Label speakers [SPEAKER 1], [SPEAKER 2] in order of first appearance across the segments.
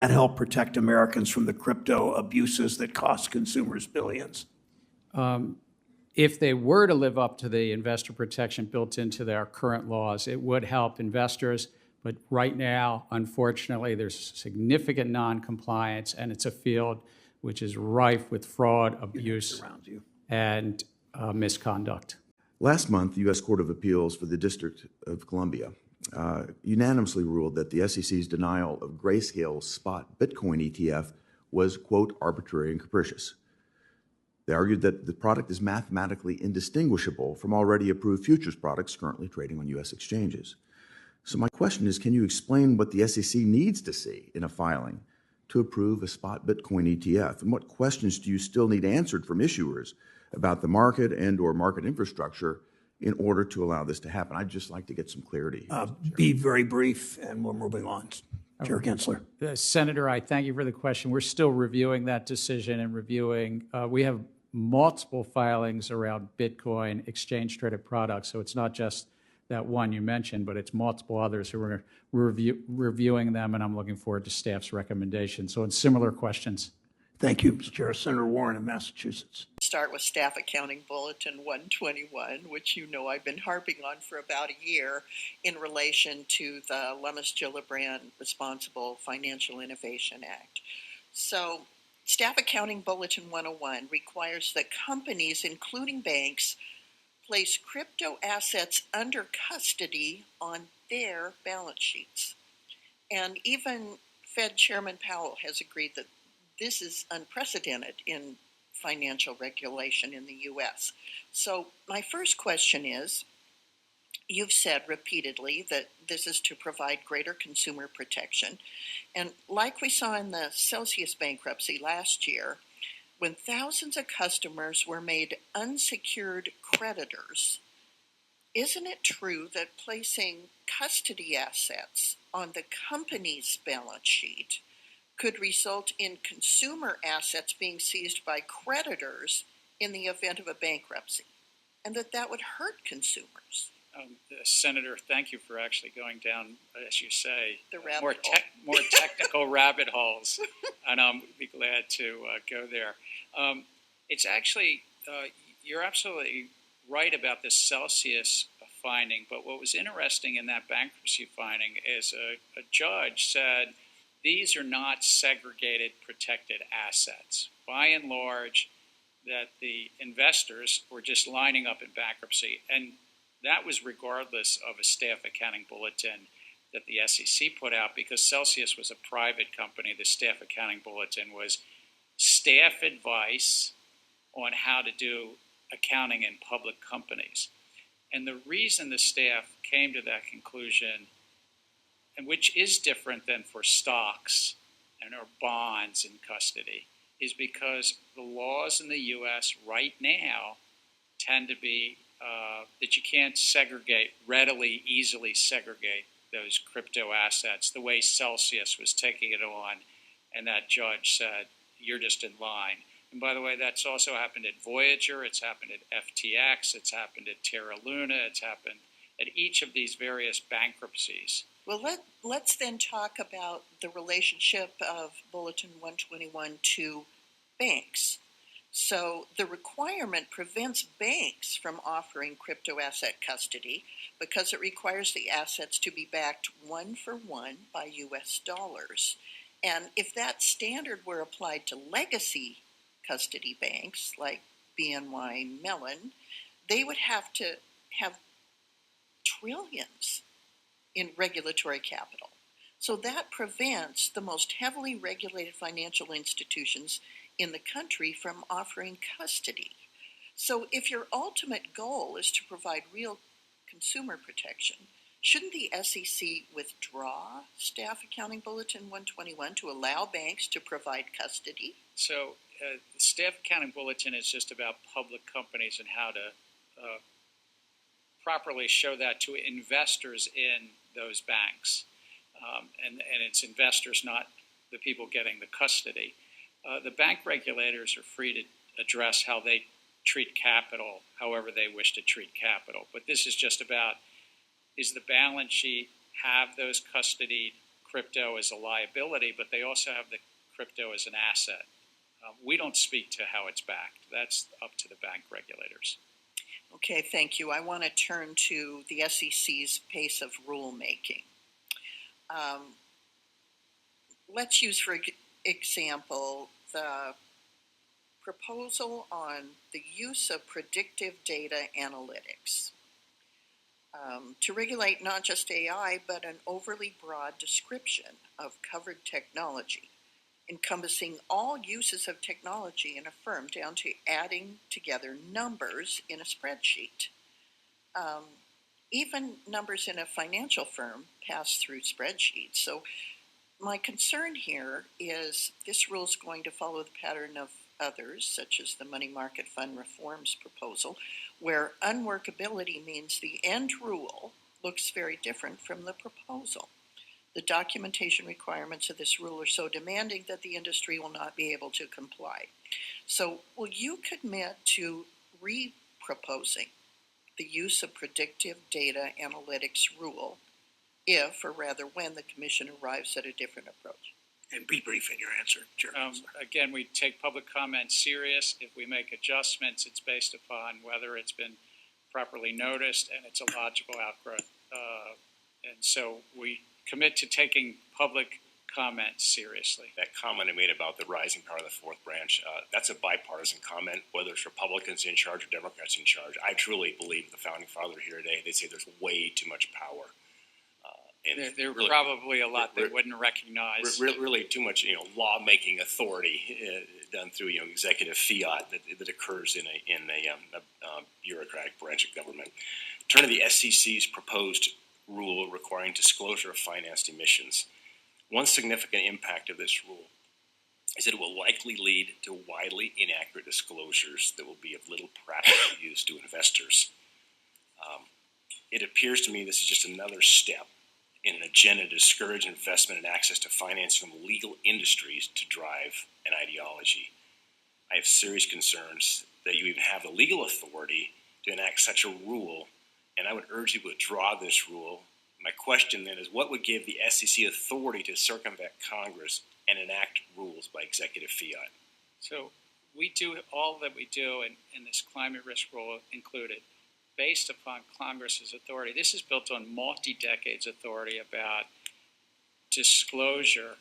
[SPEAKER 1] that help protect Americans from the crypto abuses that cost consumers billions?
[SPEAKER 2] If they were to live up to the investor protection built into their current laws, it would help investors. But right now, unfortunately, there's significant non-compliance, and it's a field which is rife with fraud, abuse, and misconduct.
[SPEAKER 3] Last month, the U.S. Court of Appeals for the District of Columbia unanimously ruled that the SEC's denial of Grayscale's spot Bitcoin ETF was, quote, arbitrary and capricious. They argued that the product is mathematically indistinguishable from already approved futures products currently trading on U.S. exchanges. So my question is, can you explain what the SEC needs to see in a filing to approve a spot Bitcoin ETF? And what questions do you still need answered from issuers about the market and or market infrastructure in order to allow this to happen? I'd just like to get some clarity.
[SPEAKER 1] Be very brief, and we're moving on. Chair Gensler.
[SPEAKER 2] Senator, I thank you for the question. We're still reviewing that decision and reviewing. We have multiple filings around Bitcoin exchange-traded products, so it's not just that one you mentioned, but it's multiple others who are reviewing them, and I'm looking forward to staff's recommendations. So, in similar questions.
[SPEAKER 1] Thank you, Mr. Chair. Senator Warren of Massachusetts.
[SPEAKER 4] Start with Staff Accounting Bulletin 121, which you know I've been harping on for about a year in relation to the Lummis-Gillibrand Responsible Financial Innovation Act. So, Staff Accounting Bulletin 101 requires that companies, including banks, place crypto assets under custody on their balance sheets. And even Fed Chairman Powell has agreed that this is unprecedented in financial regulation in the U.S. So my first question is, you've said repeatedly that this is to provide greater consumer protection. And like we saw in the Celsius bankruptcy last year, when thousands of customers were made unsecured creditors, isn't it true that placing custody assets on the company's balance sheet could result in consumer assets being seized by creditors in the event of a bankruptcy, and that would hurt consumers?
[SPEAKER 2] Senator, thank you for actually going down, as you say,
[SPEAKER 4] the
[SPEAKER 2] more technical rabbit holes, and I'll be glad to go there. It's actually, you're absolutely right about the Celsius finding, but what was interesting in that bankruptcy finding is a judge said these are not segregated protected assets. By and large, that the investors were just lining up in bankruptcy, and that was regardless of a staff accounting bulletin that the SEC put out, because Celsius was a private company. The staff accounting bulletin was staff advice on how to do accounting in public companies. And the reason the staff came to that conclusion, and which is different than for stocks and or bonds in custody, is because the laws in the U.S. right now tend to be that you can't easily segregate those crypto assets the way Celsius was taking it on, and that judge said, you're just in line. And by the way, that's also happened at Voyager, it's happened at FTX, it's happened at Terra Luna, it's happened at each of these various bankruptcies.
[SPEAKER 4] Well, let's then talk about the relationship of Bulletin 121 to banks. So the requirement prevents banks from offering crypto asset custody because it requires the assets to be backed 1-for-1 by U.S. dollars. And if that standard were applied to legacy custody banks like BNY Mellon, they would have to have trillions in regulatory capital. So that prevents the most heavily regulated financial institutions in the country from offering custody. So if your ultimate goal is to provide real consumer protection, shouldn't the SEC withdraw Staff Accounting Bulletin 121 to allow banks to provide custody?
[SPEAKER 2] So the Staff Accounting Bulletin is just about public companies and how to properly show that to investors in those banks. And it's investors, not the people getting the custody. The bank regulators are free to address how they treat capital, however they wish to treat capital. But this is just about, is the balance sheet have those custodied crypto as a liability, but they also have the crypto as an asset. We don't speak to how it's backed. That's up to the bank regulators.
[SPEAKER 4] Okay, thank you. I want to turn to the SEC's pace of rulemaking. Let's use, for example, the proposal on the use of predictive data analytics to regulate not just AI, but an overly broad description of covered technology, encompassing all uses of technology in a firm down to adding together numbers in a spreadsheet. Even numbers in a financial firm pass through spreadsheets. So my concern here is this rule is going to follow the pattern of others, such as the money market fund reforms proposal, where unworkability means the end rule looks very different from the proposal. The documentation requirements of this rule are so demanding that the industry will not be able to comply. So will you commit to re-proposing the use of predictive data analytics rule if, or rather when, the commission arrives at a different approach?
[SPEAKER 1] And be brief in your answer, Chair.
[SPEAKER 2] Again, we take public comment serious. If we make adjustments, it's based upon whether it's been properly noticed and it's a logical outgrowth. And so we commit to taking public comment seriously.
[SPEAKER 5] That comment I made about the rising power of the fourth branch, that's a bipartisan comment, whether it's Republicans in charge or Democrats in charge. I truly believe the founding father here today, they say there's way too much power.
[SPEAKER 2] And there really, probably a lot they wouldn't recognize.
[SPEAKER 5] Really too much, law-making authority done through, executive fiat that occurs in a bureaucratic branch of government. Turn to the SEC's proposed rule requiring disclosure of financed emissions. One significant impact of this rule is that it will likely lead to widely inaccurate disclosures that will be of little practical use to investors. It appears to me this is just another step in an agenda to discourage investment and access to financing from legal industries to drive an ideology. I have serious concerns that you even have the legal authority to enact such a rule, and I would urge you to withdraw this rule. My question then is, what would give the SEC authority to circumvent Congress and enact rules by executive fiat?
[SPEAKER 2] So we do all that we do in this climate risk rule included based upon Congress's authority. This is built on multi-decades authority about disclosure.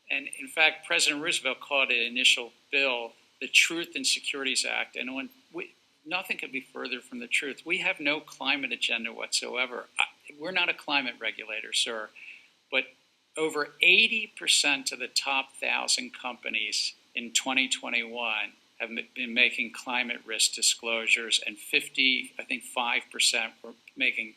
[SPEAKER 2] And in fact, President Roosevelt called it initial bill the Truth in Securities Act. And when nothing could be further from the truth. We have no climate agenda whatsoever. We're not a climate regulator, sir. But over 80% of the top 1,000 companies in 2021 have been making climate risk disclosures, and 5% were making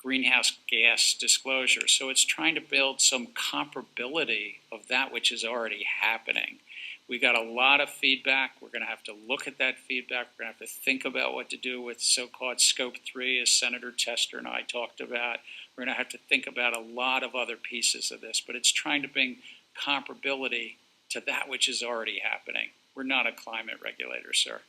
[SPEAKER 2] greenhouse gas disclosures. So it's trying to build some comparability of that which is already happening. We got a lot of feedback. We're going to have to look at that feedback. We're going to have to think about what to do with so-called Scope 3, as Senator Tester and I talked about. We're going to have to think about a lot of other pieces of this, but it's trying to bring comparability to that which is already happening. We're not a climate regulator, sir.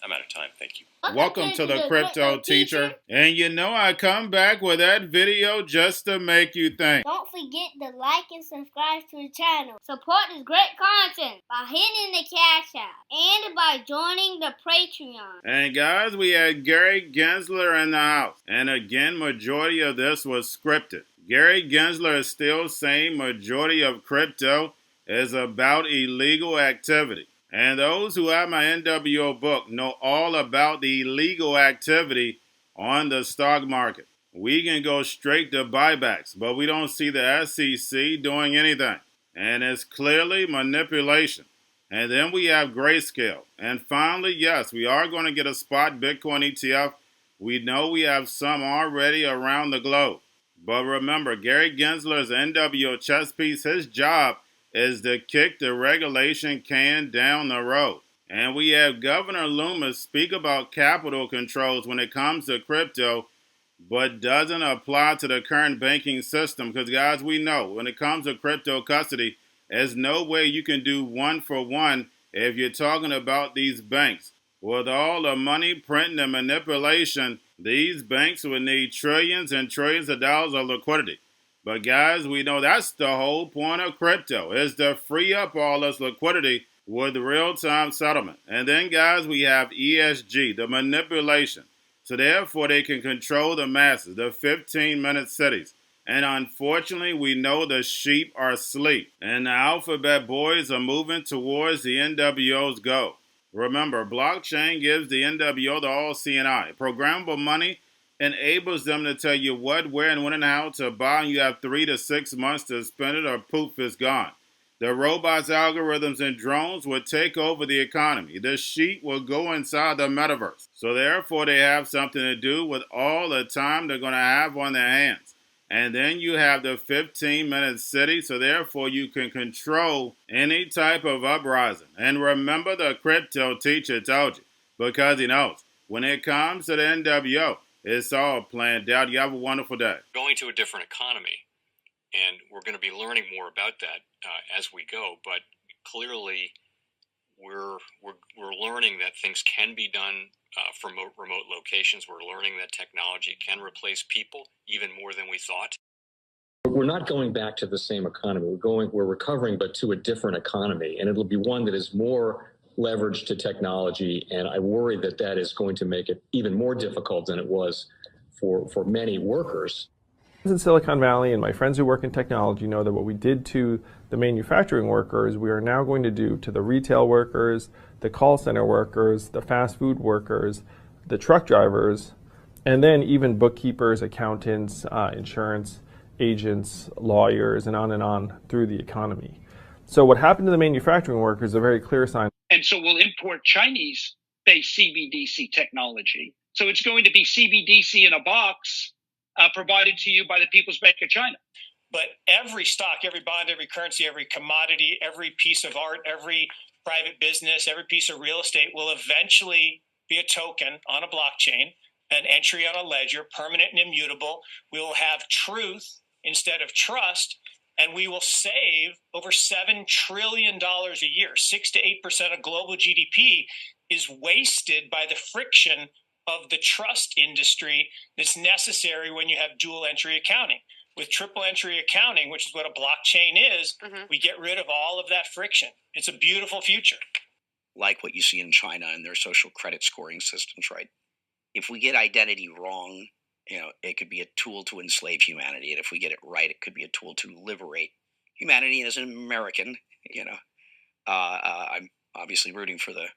[SPEAKER 5] I'm out of time. Thank you.
[SPEAKER 6] Welcome to the Crypto Teacher. And I come back with that video just to make you think.
[SPEAKER 7] Don't forget to like and subscribe to the channel. Support this great content by hitting the Cash App and by joining the Patreon.
[SPEAKER 6] And guys, we had Gary Gensler in the house. And again, majority of this was scripted. Gary Gensler is still saying majority of crypto is about illegal activity. And those who have my NWO book know all about the illegal activity on the stock market. We can go straight to buybacks, but we don't see the SEC doing anything. And it's clearly manipulation. And then we have grayscale. And finally, yes, we are going to get a spot Bitcoin ETF. We know we have some already around the globe. But remember, Gary Gensler's NWO chess piece, his job is to kick the regulation can down the road. And we have Governor Loomis speak about capital controls when it comes to crypto, but doesn't apply to the current banking system. Because guys, we know when it comes to crypto custody, there's no way you can do one for one if you're talking about these banks. With all the money printing and manipulation, these banks would need trillions and trillions of dollars of liquidity. But guys, we know that's the whole point of crypto, is to free up all this liquidity with real-time settlement. And then guys, we have ESG, the manipulation. So therefore they can control the masses, the 15-minute cities. And unfortunately, we know the sheep are asleep. And the alphabet boys are moving towards the NWO's goal. Remember, blockchain gives the NWO the all-seeing eye. Programmable money enables them to tell you what, where, and when and how to buy, and you have 3 to 6 months to spend it or poof, it's gone. The robots, algorithms, and drones will take over the economy. The sheep will go inside the metaverse. So therefore, they have something to do with all the time they're going to have on their hands. And then you have the 15-minute city, so therefore you can control any type of uprising. And remember, the crypto teacher told you, because he knows when it comes to the NWO, it's all planned out. You have a wonderful day.
[SPEAKER 8] Going to a different economy, and we're going to be learning more about that as we go. But clearly, we're learning that things can be done from remote locations. We're learning that technology can replace people even more than we thought.
[SPEAKER 9] We're not going back to the same economy. We're recovering, but to a different economy, and it'll be one that is more leveraged to technology. And I worry that that is going to make it even more difficult than it was for many workers.
[SPEAKER 10] In Silicon Valley, and my friends who work in technology know that what we did to the manufacturing workers, we are now going to do to the retail workers, the call center workers, the fast food workers, the truck drivers, and then even bookkeepers, accountants, insurance agents, lawyers, and on through the economy. So what happened to the manufacturing workers is a very clear sign.
[SPEAKER 11] And so we'll import Chinese-based CBDC technology. So it's going to be CBDC in a box provided to you by the People's Bank of China.
[SPEAKER 12] But every stock, every bond, every currency, every commodity, every piece of art, every private business, every piece of real estate will eventually be a token on a blockchain, an entry on a ledger, permanent and immutable. We will have truth instead of trust, and we will save over $7 trillion a year. 6 to 8% of global GDP is wasted by the friction of the trust industry that's necessary when you have dual entry accounting. With triple entry accounting, which is what a blockchain is, we get rid of all of that friction. It's a beautiful future.
[SPEAKER 13] Like what you see in China and their social credit scoring systems, right? If we get identity wrong, it could be a tool to enslave humanity. And if we get it right, it could be a tool to liberate humanity. And as an American, I'm obviously rooting for the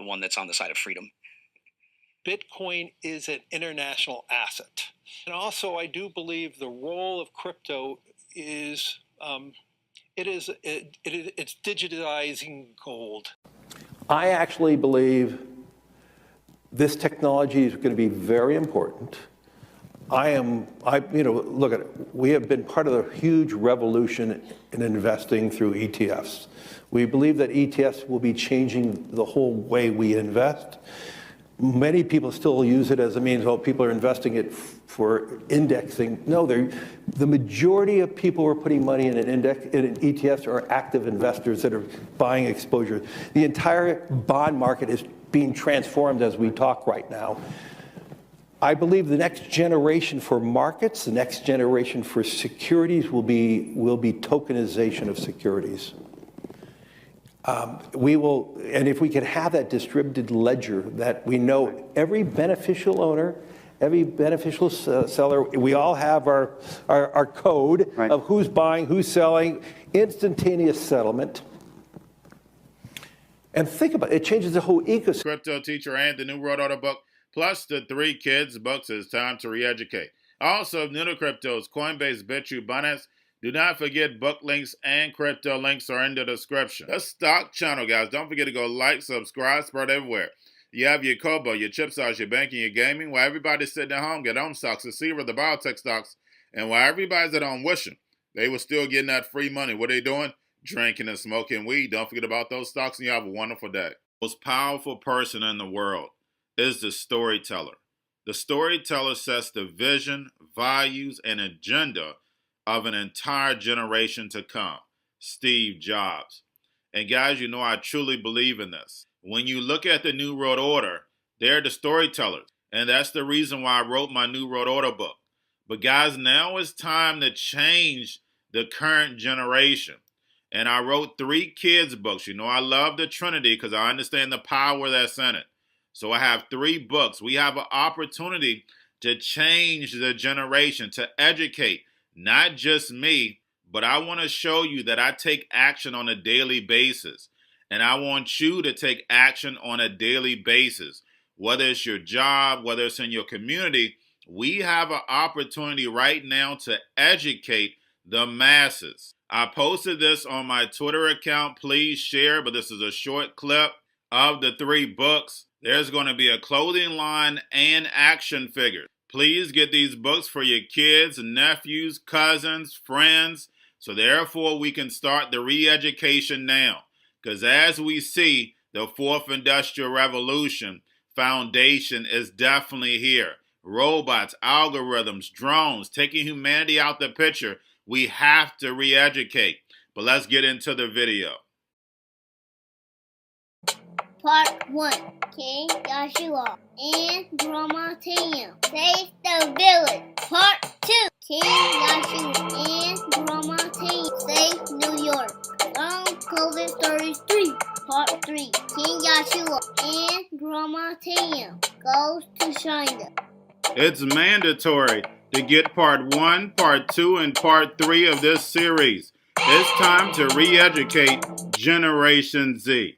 [SPEAKER 13] one that's on the side of freedom.
[SPEAKER 14] Bitcoin is an international asset. And also, I do believe the role of crypto is it's digitizing gold.
[SPEAKER 15] I actually believe this technology is going to be very important. Look at it. We have been part of the huge revolution in investing through ETFs. We believe that ETFs will be changing the whole way we invest. Many people still use it as a means, people are investing it for indexing. No, the majority of people who are putting money in in ETFs are active investors that are buying exposure. The entire bond market is being transformed as we talk right now. I believe the next generation for markets, the next generation for securities will be tokenization of securities. And if we could have that distributed ledger that we know every beneficial owner, every beneficial seller, we all have our code of who's buying, who's selling, instantaneous settlement. And think about it, it changes the whole ecosystem.
[SPEAKER 6] Crypto Teacher and the New World Order book, plus the 3 Kids books. It's time to re-educate. Also, new to cryptos, Coinbase, Bitrue, Binance. Do not forget book links and crypto links are in the description. The stock channel, guys. Don't forget to go like, subscribe, spread everywhere. You have your Kobo, your chip stocks, your banking, your gaming. While everybody's sitting at home, get on stocks, the Seaver, the biotech stocks. And while everybody's at home wishing they were still getting that free money, what are they doing? Drinking and smoking weed. Don't forget about those stocks, and you have a wonderful day. The most powerful person in the world is the storyteller. The storyteller sets the vision, values, and agenda of an entire generation to come. Steve Jobs. And guys, I truly believe in this. When you look at the New World Order, they're the storytellers. And that's the reason why I wrote my New World Order book. But guys, now it's time to change the current generation. And I wrote 3 kids books. You know, I love the Trinity because I understand the power that's in it. So I have 3 books. We have an opportunity to change the generation, to educate, not just me, but I want to show you that I take action on a daily basis. And I want you to take action on a daily basis. Whether it's your job, whether it's in your community, we have an opportunity right now to educate the masses. I posted this on my Twitter account. Please share, but this is a short clip of the 3 books. There's going to be a clothing line and action figures. Please get these books for your kids, nephews, cousins, friends, so therefore we can start the re-education now. Because as we see, the 4th Industrial Revolution foundation is definitely here. Robots, algorithms, drones, taking humanity out the picture. We have to re-educate. But let's get into the video.
[SPEAKER 7] Part 1. King Joshua and Grandma Tam save the village. Part 2. King Joshua and Grandma Tam save New York from COVID-33. Part 3. King Joshua and Grandma Tam goes to China.
[SPEAKER 6] It's mandatory to get part 1, part 2, and part 3 of this series. It's time to re-educate Generation Z.